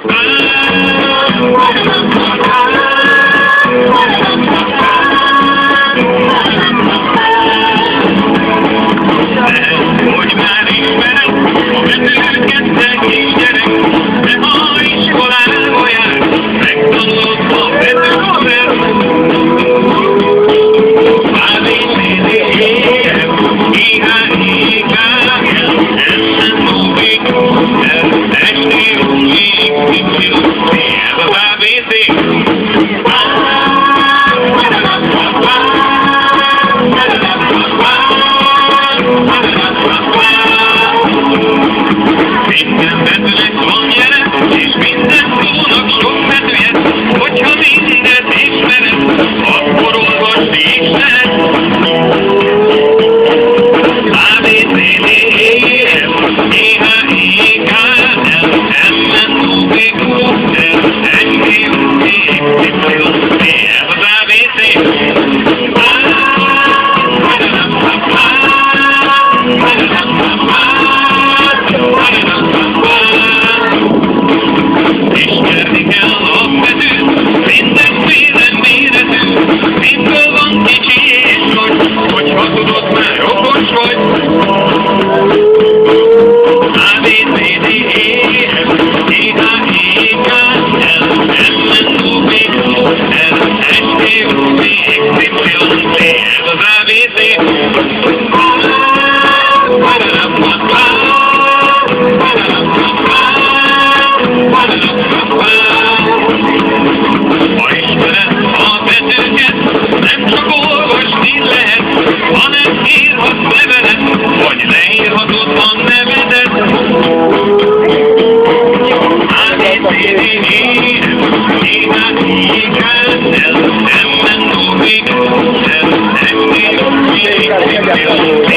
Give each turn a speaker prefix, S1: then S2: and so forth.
S1: Hogy már ismerem a betűket, szegény gyerek, de ha iskolába jár, megtanulod a betűket. A, B, C, D, E, F, G, H, I, K, L, M, N, O, P, Q, R, S, T, U, V, X, Y, Z, ez az ABC. Minden betűnek van jele, és minden szónak sok betűje. Hogyha mindent ismered, akkor olvasd is lehet. A, B, C, D, E, F, G, H, I, K, L, M, N, O, P, Q, R, S, T, U, V, X, Y, Z, ez az ABC. Ismerni kell a betűt, mindenféle méretű, mitől van kicsi és nagy, hogyha tudod, már okos vagy. A, B, C, D, E, F, G, H, I, K, L, M, N, O, P, Q, R, S, T, U, V, X, Y, Z, ez az ABC. Ha ismered a betűket, nem csak olvasni lehet, hanem írhatsz levelet, vagy leírhatod a nevedet. A, B, C, D, E, F, G, H, I, K, L, M, N, O, P, Q, R, S, T, U, V, X, Y, Z.